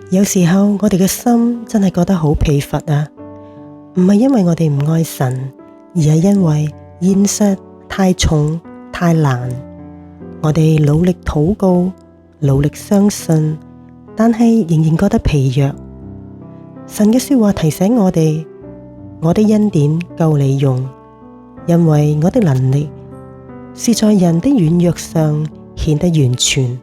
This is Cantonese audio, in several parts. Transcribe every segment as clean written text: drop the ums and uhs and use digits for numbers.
有時候我哋嘅心真係覺得好疲乏啊，唔係因為我哋唔愛神，而係因為現實太重太難。我哋努力禱告，努力相信，但係仍然覺得疲弱。神嘅說話提醒我哋，我的恩典夠你用，因為我的能力是在人的軟弱上顯得完全。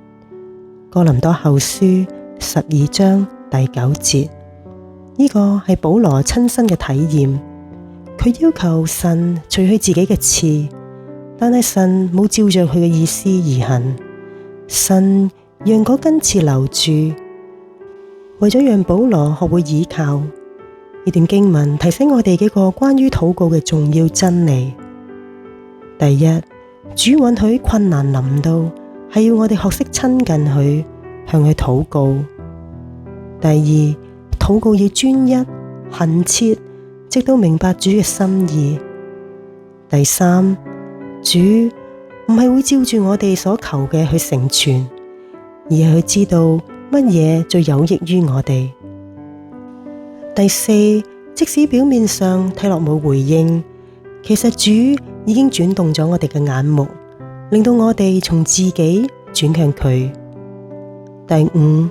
哥林多後書12章第9節，呢個係保羅親身嘅體驗。佢要求神除去自己嘅刺，但係神冇照着佢嘅意思而行。神讓嗰根刺留住，為咗讓保羅學會倚靠。呢段經文提醒我哋幾個關於禱告嘅重要真理。第一，主允許困難臨到，係要我哋學識親近佢，向佢禱告。第二，禱告要專一、懇切，直到明白主嘅心意。第三，主唔係會照住我哋所求嘅去成全，而係佢知道乜嘢最有益於我哋。第四，即使表面上睇落冇回應，其實主已經轉動咗我哋嘅眼目，令到我哋從自己轉向佢。第五，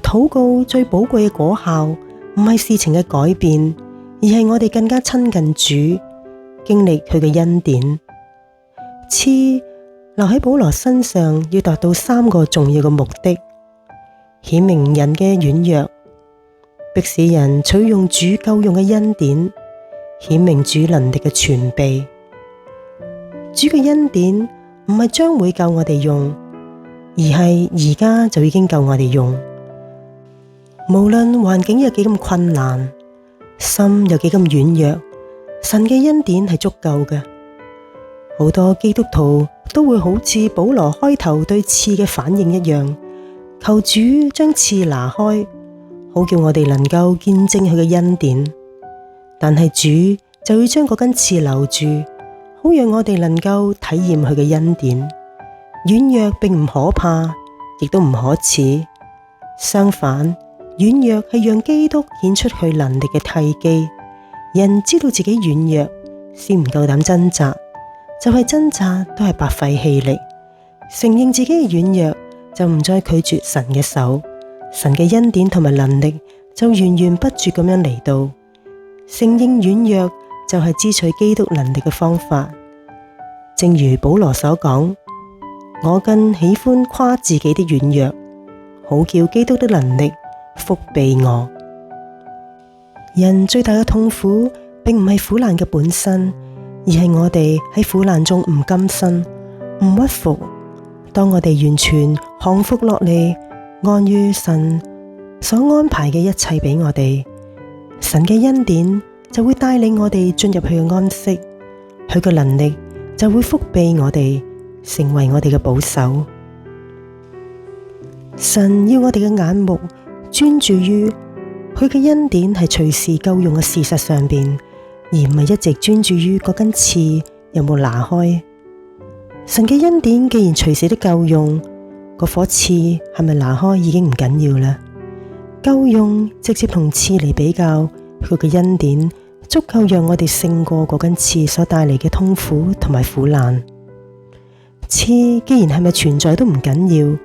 禱告最寶貴嘅果效，唔係事情嘅改變，而係我哋更加親近主，經歷佢嘅恩典。刺留喺保羅身上，要達到3個重要嘅目的：顯明人嘅軟弱，迫使人取用主夠用嘅恩典，顯明主能力嘅全備。主嘅恩典唔係將會夠我哋用，而係而家就已經夠我哋用。無論環境有幾咁困難，心有幾咁軟弱，神嘅恩典係足夠嘅。好多基督徒都會好似保羅開頭對刺嘅反應一樣，求主將刺拿開，好叫我哋能夠見證佢嘅恩典。但係主就要將嗰根刺留住，好讓我哋能夠體驗佢嘅恩典。軟弱並唔可怕，亦都唔可恥。相反，軟弱係讓基督顯出佢能力嘅契機。人知道自己軟弱，先唔夠膽掙扎，就係掙扎都係白費氣力。承認自己嘅軟弱，就唔再拒絕神嘅手，神嘅恩典同埋能力就源源不絕咁樣嚟到。承認軟弱就係支取基督能力嘅方法。正如保羅所講，我更喜歡誇自己的軟弱，好叫基督的能力覆庇我。人最大嘅痛苦並唔係苦難嘅本身，而係我哋喺苦難中唔甘心、唔屈服。當我哋完全降服落嚟，安於神所安排嘅一切俾我哋，神嘅恩典就會帶領我哋進入佢嘅安息，佢嘅能力就會覆庇我哋，成為我哋嘅保守。神要我哋嘅眼目專注於佢嘅恩典係隨時夠用嘅事實上邊，而唔係一直專注於嗰根刺有冇拿開。神嘅恩典既然隨時都夠用，嗰顆刺係咪拿開已經唔緊要啦。夠用直接同刺嚟比較，佢嘅恩典足夠讓我哋勝過嗰根刺所帶嚟嘅痛苦同埋苦難。刺既然係咪存在都唔緊要，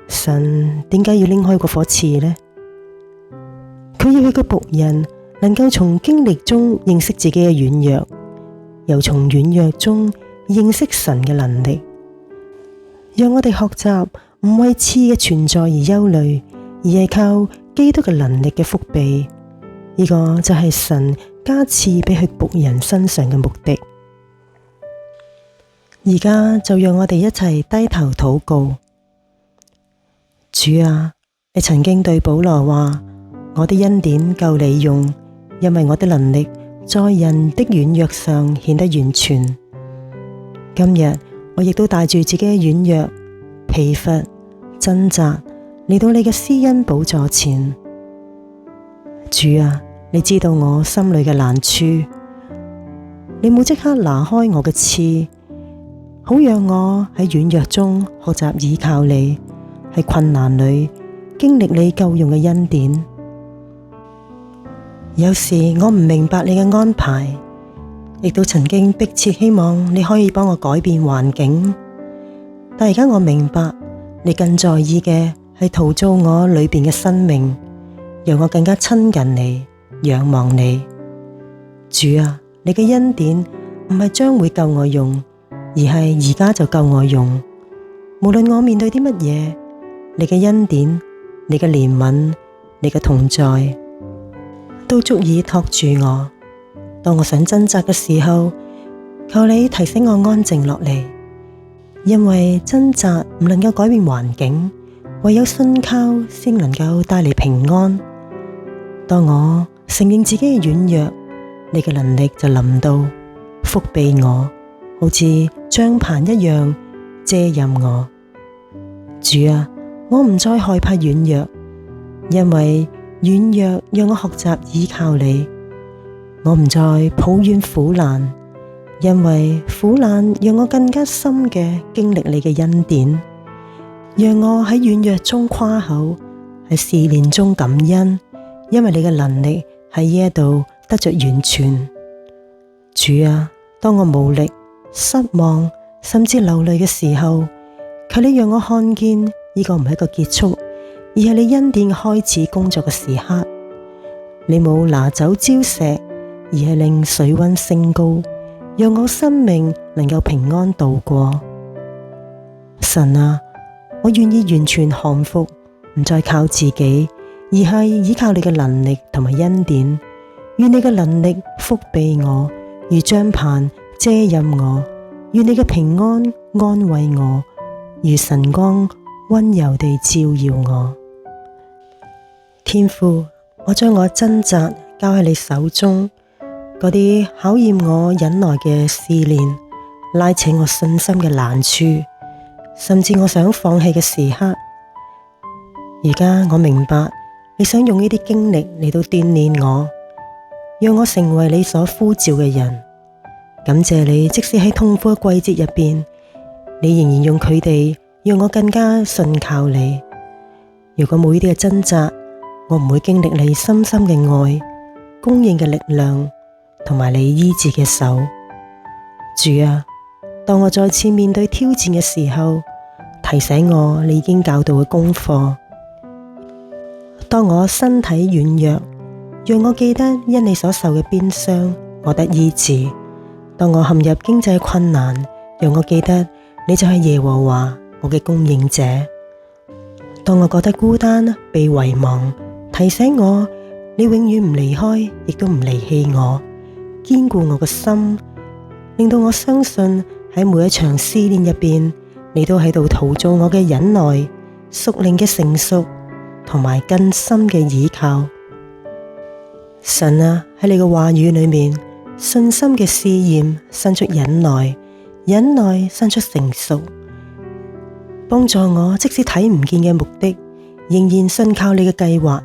神點解要拎開嗰顆刺呢？佢要佢嘅僕人能夠從經歷中認識自己嘅軟弱，又從軟弱中認識神嘅能力，讓我哋學習唔為刺嘅存在而憂慮，而係靠基督嘅能力嘅覆庇。呢個就係神加賜俾佢僕人身上嘅目的。而家就讓我哋一齊低頭禱告。主啊，你曾經對保羅話，我的恩典夠你用，因為我的能力在人的軟弱上顯得完全。今日我亦都帶住自己嘅軟弱、疲乏、掙扎嚟到你嘅施恩寶座前。主啊，你知道我心裏嘅難處，你冇即刻拿開我嘅刺，好讓我喺軟弱中學習倚靠你，喺困難裏經歷你夠用嘅恩典。有時我唔明白你嘅安排，亦都曾經迫切希望你可以幫我改變環境，但而家我明白，你更在意嘅係陶造我裏邊嘅生命，讓我更加親近你，仰望你。主啊，你嘅恩典唔係將會夠我用，而係而家就夠我用。無論我面對啲乜嘢，你嘅恩典、你嘅憐憫、你嘅同在，都足以托住我。當我想掙扎嘅時候，求你提醒我安靜落嚟，因為掙扎唔能夠改變環境，唯有信靠先能夠帶嚟平安。當我承認自己嘅軟弱，你嘅能力就臨到，覆庇我，好似帳棚一樣遮蔭我。主啊，我唔再害怕軟弱，因為軟弱讓我學習依靠你。我唔再抱怨苦難，因為苦難讓我更加深嘅經歷你嘅恩典。讓我喺軟弱中誇口，喺試煉中感恩，因為你嘅能力喺呢一度得着完全。主啊，當我無力、失望，甚至流淚嘅時候，求你讓我看見呢個唔係一個結束，而係你恩典開始工作嘅時刻。你冇拿走礁石，而係令水溫升高，讓我生命能夠平安度過。神啊，我願意完全降服，唔再靠自己，而係依靠你嘅能力同埋恩典。願你嘅能力覆庇我，如帳棚遮蔭我；願你嘅平安安慰我，如晨光溫柔地照耀我。天父，我將我掙扎交喺你手中，嗰啲考驗我忍耐嘅試煉，拉扯我信心嘅難處，甚至我想放棄嘅時刻。而家我明白，你想用呢啲經歷嚟到鍛煉我，讓我成為你所呼召嘅人。感謝你，即使喺痛苦嘅季節入邊，你仍然用佢哋讓我更加信靠你。如果冇呢啲嘅掙扎，我唔會經歷你深深嘅愛、供應嘅力量同埋你醫治嘅手。主啊，當我再次面對挑戰嘅時候，提醒我你已經教導嘅功課。當我身體軟弱，讓我記得因你所受嘅鞭傷，我得醫治。當我陷入經濟困難，讓我記得你就係耶和華，我嘅供應者。當我覺得孤單、被遺忘，提醒我你永遠唔離開，亦都唔離棄我，堅固我嘅心，令到我相信喺每一場試煉入邊，你都喺度陶造我嘅忍耐、屬靈嘅成熟同埋更深嘅倚靠。神啊，喺你嘅話語裏面，信心嘅試驗生出忍耐，忍耐生出成熟，幫助我即使睇唔見嘅目的，仍然信靠你嘅計劃。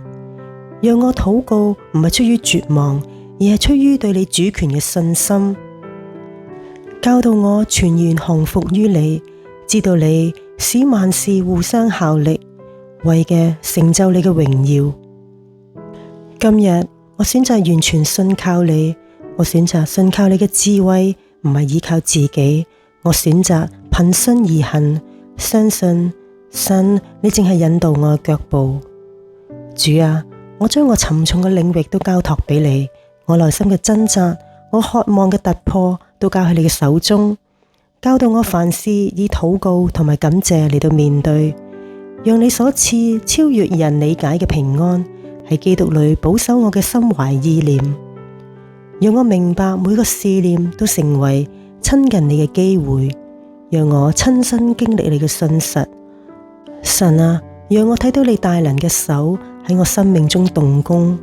讓我禱告唔係出於絕望，而係出於對你主權嘅信心。教導我全然降服於你，知道你使萬事互相效力，為嘅成就你嘅榮耀。今日我選擇完全信靠你，我選擇信靠你嘅智慧，唔係依靠自己。我選擇憑信而行，相信神你正係引導我嘅腳步。主啊，我將我沉重嘅領域都交託俾你，我內心嘅掙扎，我渴望嘅突破都交喺你嘅手中。教導我凡事以禱告同埋感謝嚟到面對，讓你所賜超越人理解嘅平安喺基督裏保守我嘅心懷意念，讓我明白每個試煉都成為親近你嘅機會，讓我親身經歷你嘅信實。神啊，讓我睇到你大能嘅手喺我生命中動工，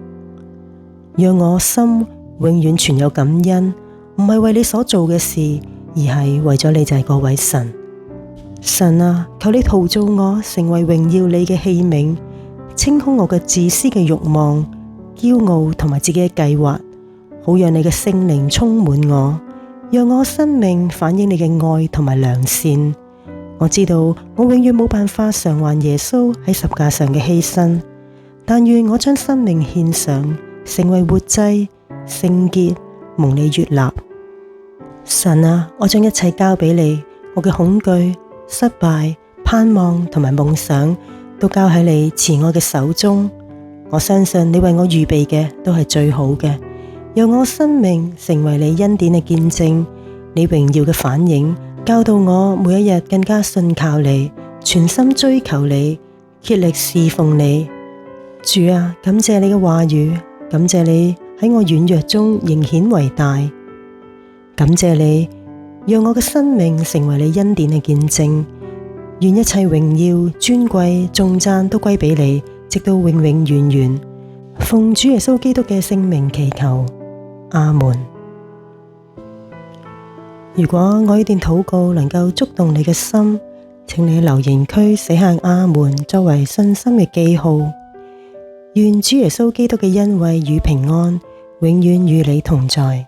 讓我心永遠存有感恩，唔係為你所做嘅事，而係為咗你就係嗰位神。神啊，求你陶造我成為榮耀你嘅器皿，清空我嘅自私嘅慾望、驕傲同埋自己嘅計劃，好讓你嘅聖靈充滿我，讓我生命反映你嘅愛同埋良善。我知道我永遠冇辦法償還耶穌喺十架上嘅犧牲，但願我將生命獻上，成為活祭，聖潔，蒙你悅納。神啊，我將一切交俾你，我嘅恐懼、失敗、盼望同埋夢想都交喺你慈愛嘅手中。我相信你為我預備嘅都係最好嘅，讓我生命成為你恩典嘅見證，你榮耀嘅反映，教導我每一日更加信靠你，全心追求你，竭力侍奉你。主啊，感謝你嘅話語，感謝你喺我軟弱中仍顯為大，感謝你讓我嘅生命成為你恩典嘅見證。願一切榮耀、尊貴、頌讚都歸俾你，直到永永遠遠。奉主耶穌基督嘅聖名祈求，阿門。如果我呢段禱告能夠觸動你嘅心，請你留言區寫下阿門作為信心嘅記號。願主耶穌基督嘅恩惠與平安永遠與你同在。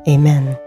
Amen。